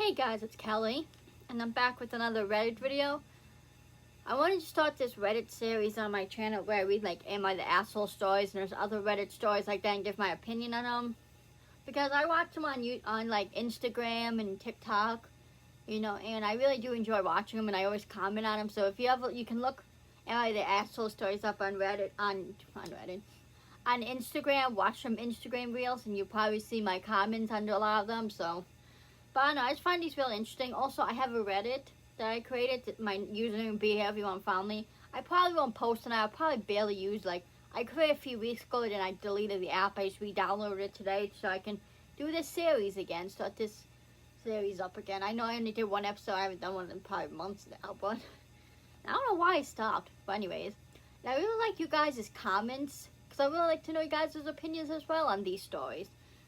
Hey guys, it's Kelly, and I'm back with another Reddit video. I wanted to start this Reddit series on my channel where I read like Am I the Asshole stories, and there's other Reddit stories like that and give my opinion on them. Because I watch them on like Instagram and TikTok, you know, and I really do enjoy watching them, and I always comment on them. So if you ever, you can look Am I the Asshole stories up on Reddit, on Instagram, watch some Instagram reels, and you'll probably see my comments under a lot of them, so. But I don't know, I just find these really interesting. Also, I have a Reddit that I created. My username will be here if you want to follow me. I probably won't post it. I'll probably barely use, like, I created a few weeks ago, and I deleted the app. I just re-downloaded it today so I can do this series again, start this series up again. I know I only did one episode. I haven't done one in probably months now, but I don't know why I stopped. But anyways, I really like you guys' comments, because I really like to know you guys' opinions as well on these stories.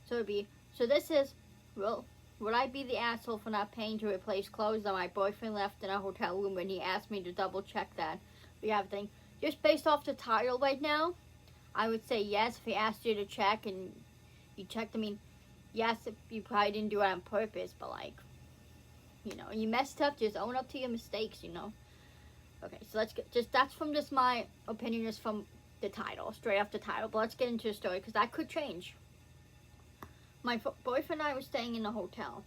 So this is, well, would I be the asshole for not paying to replace clothes that my boyfriend left in our hotel room when he asked me to double check that we have everything? Just based off the title right now, I would say yes if he asked you to check and you checked. I mean, yes if you probably didn't do it on purpose, but like, you know, you messed up, just own up to your mistakes, you know. Okay, so let's get, that's from just my opinion, just from the title, straight off the title. But let's get into the story, because that could change. My boyfriend and I were staying in a hotel.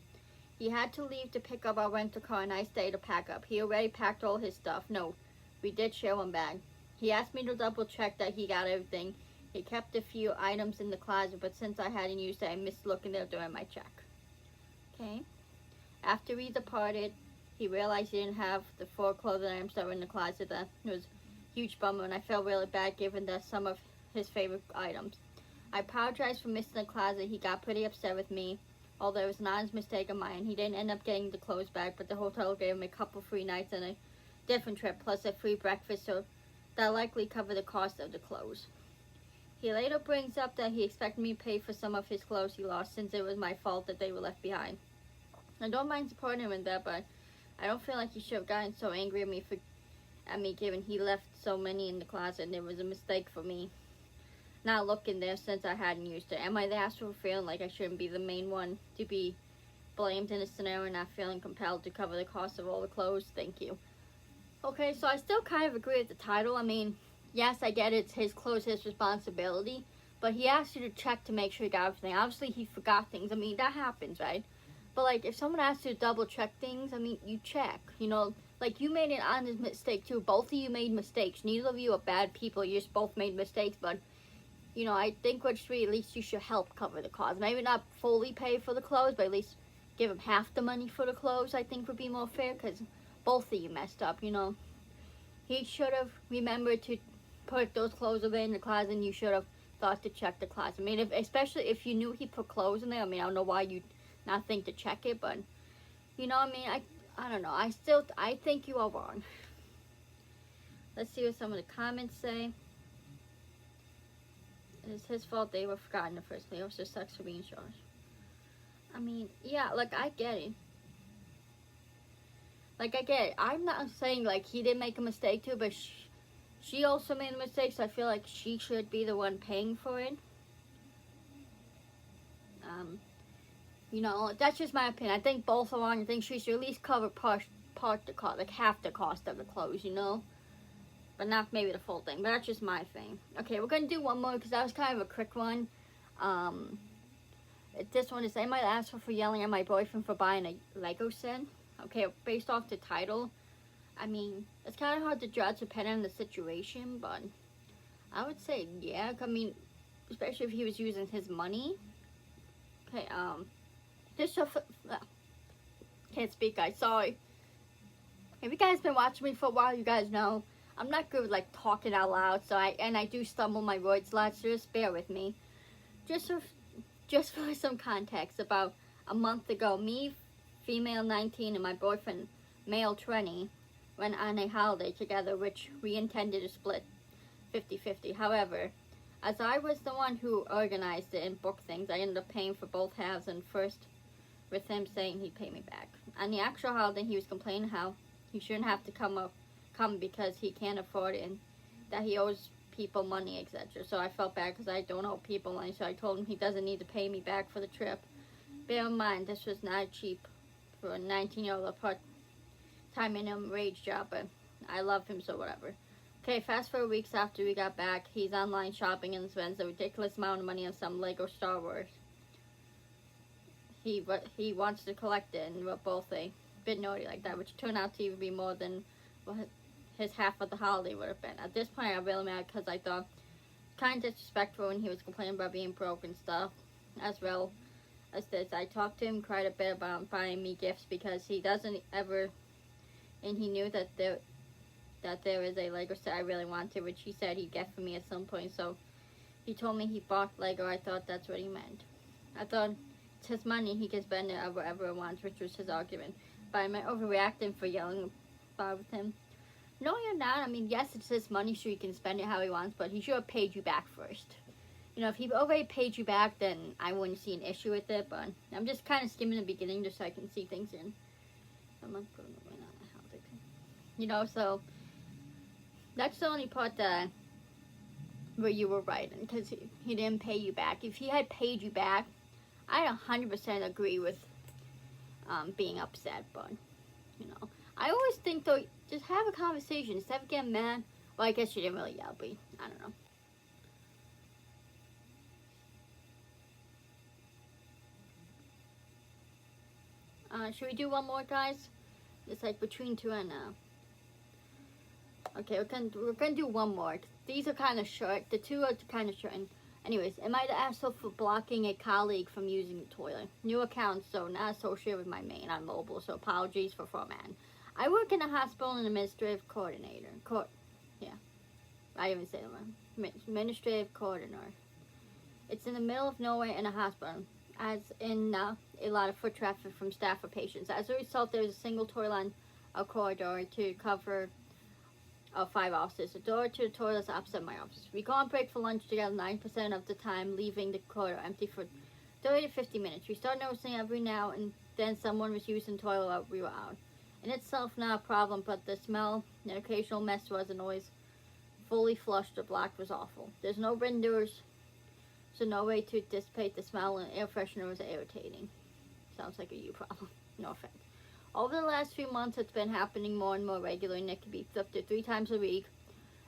He had to leave to pick up our rental car, and I stayed to pack up. He already packed all his stuff. No, we did share one bag. He asked me to double check that he got everything. He kept a few items in the closet, but since I hadn't used it, I missed looking there during my check. Okay. After we departed, he realized he didn't have the 4 clothing items that were in the closet. That was a huge bummer, and I felt really bad given that some of his favorite items. I apologized for missing the closet. He got pretty upset with me, although it was not his mistake of mine. He didn't end up getting the clothes back, but the hotel gave him a couple free nights and a different trip, plus a free breakfast, so that likely covered the cost of the clothes. He later brings up that he expected me to pay for some of his clothes he lost, since it was my fault that they were left behind. I don't mind supporting him in that, but I don't feel like he should have gotten so angry at me given he left so many in the closet, and it was a mistake for me not looking there since I hadn't used it. Am I the asshole for feeling like I shouldn't be the main one to be blamed in a scenario and not feeling compelled to cover the cost of all the clothes? Thank you. Okay, so I still kind of agree with the title. I mean, yes, I get it's his clothes, his responsibility, but he asked you to check to make sure he got everything. Obviously, he forgot things. I mean, that happens, right? But, like, if someone asks you to double check things, I mean, you check, you know. Like, you made an honest mistake, too. Both of you made mistakes. Neither of you are bad people. You just both made mistakes, but you know, I think at least you should help cover the cost. Maybe not fully pay for the clothes, but at least give him half the money for the clothes, I think would be more fair, because both of you messed up, you know. He should have remembered to put those clothes away in the closet, and you should have thought to check the closet. I mean, especially if you knew he put clothes in there. I mean, I don't know why you'd not think to check it, but, you know, I mean, I don't know. I think you are wrong. Let's see what some of the comments say. It's his fault they were forgotten in the first place. It also sucks for being charged. I mean, yeah, like, I get it. Like, I get it. I'm not saying, like, he didn't make a mistake too, but she also made a mistake, so I feel like she should be the one paying for it. You know, that's just my opinion. I think both are wrong. I think she should at least cover part the cost, like half the cost of the clothes, you know? But not maybe the full thing. But that's just my thing. Okay, we're going to do one more because that was kind of a quick one. This one is, I might ask her for yelling at my boyfriend for buying a Lego set. Okay, based off the title, I mean, it's kind of hard to judge depending on the situation. But I would say, yeah. I mean, especially if he was using his money. Okay, can't speak, guys. Sorry. If you guys been watching me for a while, you guys know I'm not good with, like, talking out loud, so I do stumble my words a lot, so just bear with me. Just for some context, about a month ago, me, female 19, and my boyfriend, male 20, went on a holiday together, which we intended to split 50-50. However, as I was the one who organized it and booked things, I ended up paying for both halves, and first with him saying he'd pay me back. On the actual holiday, he was complaining how he shouldn't have to come because he can't afford it and that he owes people money, etc. So I felt bad because I don't owe people money, so I told him he doesn't need to pay me back for the trip. Bear in mind, this was not a cheap for a 19-year-old part-time minimum wage job, but I love him, so whatever. Okay, fast forward weeks after we got back, he's online shopping and spends a ridiculous amount of money on some Lego Star Wars. He wants to collect it, and we're both a bit naughty like that, which turned out to even be more than what his half of the holiday would have been. At this point, I'm really mad because I thought kind of disrespectful when he was complaining about being broke and stuff, as well as this. I talked to him quite a bit about buying me gifts because he doesn't ever, and he knew that there is a Lego set I really wanted, which he said he'd get for me at some point. So he told me he bought Lego. I thought that's what he meant. I thought it's his money, he can spend it wherever he wants, which was his argument. But am I overreacting for yelling about with him? No, you're not. I mean, yes, it's his money, so he can spend it how he wants, but he should have paid you back first. You know, if he already paid you back, then I wouldn't see an issue with it, but I'm just kind of skimming the beginning just so I can see things in. I'm not putting it right on the house. You know, so that's the only part that where you were right, because he didn't pay you back. If he had paid you back, I'd 100% agree with being upset, but, you know. I always think, though, just have a conversation instead of getting mad. Well, I guess you didn't really yell, but I don't know. Should we do one more, guys? It's like between 2 and okay, we're gonna do one more. These are kind of short. The 2 are kind of short. And anyways, am I the asshole for blocking a colleague from using the toilet? New account, so not associated with my main on mobile. So apologies for formatting. I work in a hospital and administrative coordinator. I didn't even say that. Administrative coordinator. It's in the middle of nowhere in a hospital, as in a lot of foot traffic from staff or patients. As a result, there is a single toilet on a corridor to cover 5 offices. The door to the toilet is opposite my office. We go on break for lunch together 9% of the time, leaving the corridor empty for 30 to 50 minutes. We start noticing every now and then someone was using the toilet while we were out. In itself, not a problem, but the smell and occasional mess wasn't always fully flushed or blocked was awful. There's no windows, so no way to dissipate the smell, and air freshener was irritating. Sounds like a you problem. No offense. Over the last few months, it's been happening more and more regularly, and it can be up to 3 times a week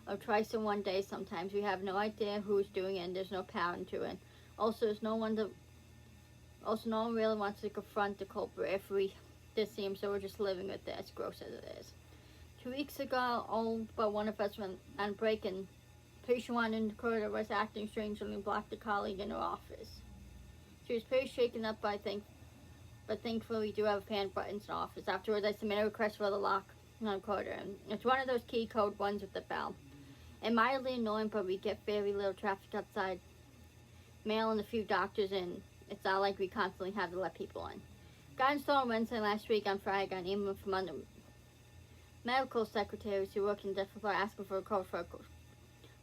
or twice in one day sometimes. We have no idea who's doing it, and there's no pattern to it. Also, no one really wants to confront the culprit if this seems, so we're just living with it, as gross as it is. 2 weeks ago, all but one of us went on break, and patient one in the corridor was acting strangely and blocked a colleague in her office. She was pretty shaken up, but thankfully we do have panic buttons in the office. Afterwards, I submitted a request for the lock on the corridor, and it's one of those key code ones with the bell. And mildly annoying, but we get very little traffic outside. Mail and a few doctors in. It's not like we constantly have to let people in. Got installed on Wednesday last week. On Friday, I got an email from under medical secretaries who work in different floor asking for a code for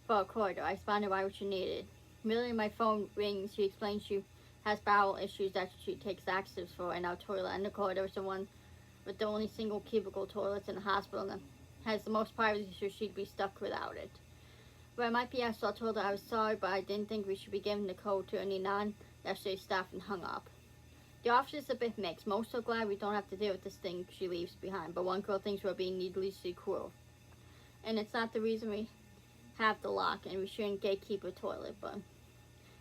a corridor. I responded, why would you need it? Immediately my phone rings. She explains she has bowel issues that she takes laxatives for, and our toilet and the corridor is the one with the only single cubicle toilets in the hospital and has the most privacy, so she'd be stuck without it. But I might be asked, so I told her I was sorry, but I didn't think we should be giving the code to any non-necessary staff, and hung up. The office is a bit mixed. Most are glad we don't have to deal with this thing she leaves behind, but one girl thinks we're being needlessly cruel. And it's not the reason we have the lock, and we shouldn't gatekeep a toilet, but...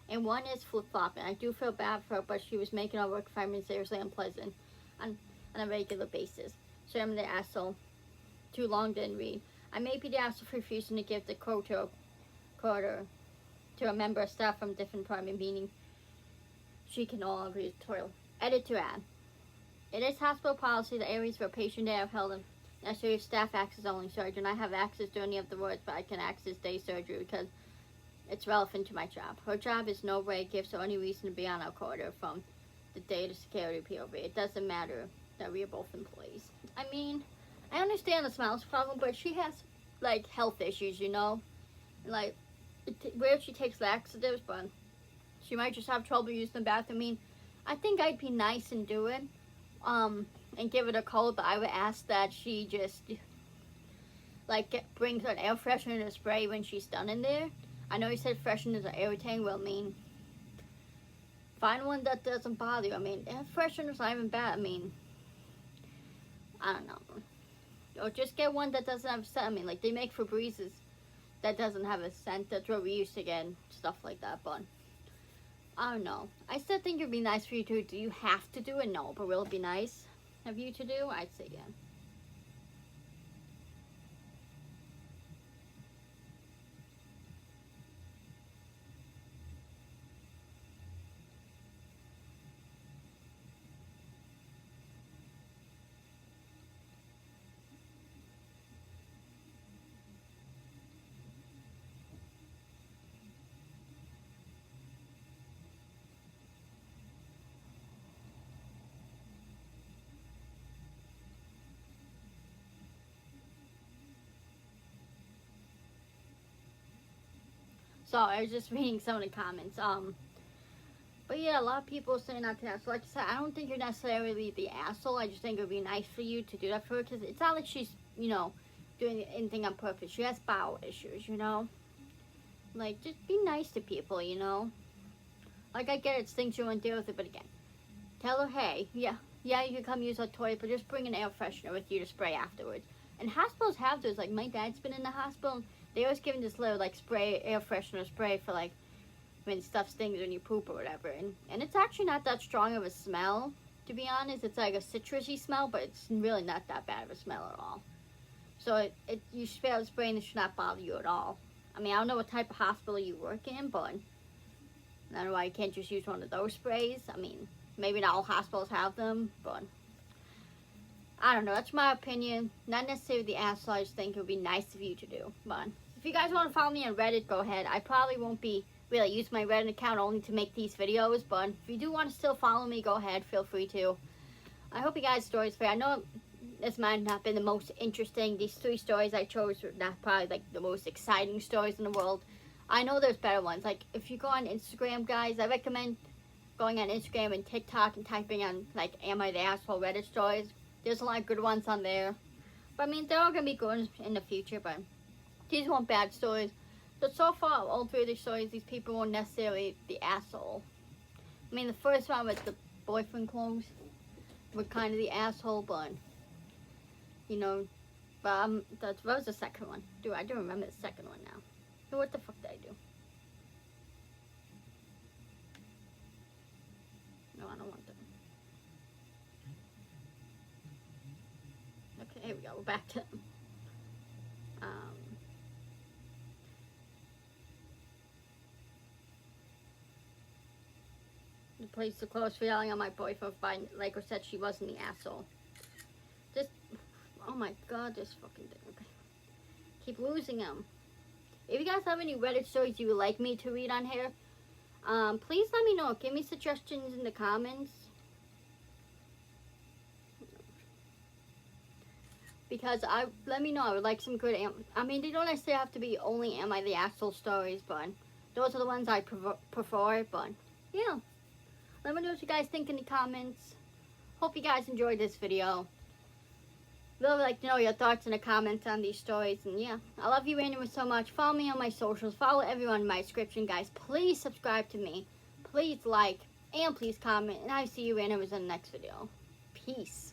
And one is flip-flopping. I do feel bad for her, but she was making our work environment seriously unpleasant on a regular basis. So I'm the asshole. Too long didn't read. I may be the asshole for refusing to give the code to a member of staff from a different department, meaning she can no longer use the toilet. Edit to add. It is hospital policy that areas where patient day are held in necessary staff access only. So I do not have access to any of the wards, but I can access day surgery because it's relevant to my job. Her job is no way gives her any reason to be on our corridor from the data security POV. It doesn't matter that we are both employees. I mean, I understand the smells problem, but she has, like, health issues, you know? Like, where she takes laxatives, but she might just have trouble using the bathroom. I mean, I think I'd be nice and do it, and give it a code, but I would ask that she just, like, brings an air freshener to spray when she's done in there. I know you said fresheners are irritating. Well, I mean, find one that doesn't bother you. I mean, air freshener's not even bad. I mean, I don't know. Or just get one that doesn't have scent. I mean, like, they make Febrezes that doesn't have a scent. That's what we used to get and stuff like that, but I don't know. I still think it would be nice for you to do. You have to do it? No, but will it be nice of you to do? I'd say yeah. So I was just reading some of the comments. But yeah, a lot of people are saying not to that. So like I said, I don't think you're necessarily the asshole. I just think it would be nice for you to do that for her, because it's not like she's, you know, doing anything on purpose. She has bowel issues, you know. Like, just be nice to people, you know. Like, I get it, it's things you want to deal with it, but again, tell her, hey, yeah, you can come use our toilet, but just bring an air freshener with you to spray afterwards. And hospitals have those. Like, my dad's been in the hospital, and they always give him this little, like, air freshener spray for, like, when stuff stings when you poop or whatever. And it's actually not that strong of a smell, to be honest. It's like a citrusy smell, but it's really not that bad of a smell at all. So you should be able to spray, and it should not bother you at all. I mean, I don't know what type of hospital you work in, but I don't know why you can't just use one of those sprays. I mean, maybe not all hospitals have them, but I don't know. That's my opinion. Not necessarily the asshole. I just think it would be nice of you to do. But if you guys want to follow me on Reddit, go ahead. I probably won't be really use my Reddit account only to make these videos, but if you do want to still follow me, go ahead. Feel free to. I hope you guys' stories fair. I know this might not have been the most interesting. These 3 stories I chose were not probably like the most exciting stories in the world. I know there's better ones. Like, if you go on Instagram, guys, I recommend going on Instagram and TikTok and typing on, like, Am I the Asshole Reddit stories. There's a lot of good ones on there. But, I mean, they're all going to be good in the future, but these weren't bad stories. But so far, all 3 of these stories, these people weren't necessarily the asshole. I mean, the first one with the boyfriend clothes were kind of the asshole, but, you know, that was the second one. Dude, I do remember the second one now. So what the fuck did I do? No, I don't want that. Okay, here we go. We're back to the place to close for yelling on my boyfriend by Laker said she wasn't the asshole. Just, oh my god, this fucking thing. Okay. Keep losing them. If you guys have any Reddit stories you would like me to read on here, please let me know. Give me suggestions in the comments. Because let me know. I would like some good, I mean, they don't necessarily have to be only Am I the Asshole stories, but those are the ones I prefer, but yeah. Let me know what you guys think in the comments. Hope you guys enjoyed this video. Really like to know your thoughts in the comments on these stories. And yeah, I love you randomly so much. Follow me on my socials. Follow everyone in my description, guys. Please subscribe to me. Please like. And please comment. And I see you randomly in the next video. Peace.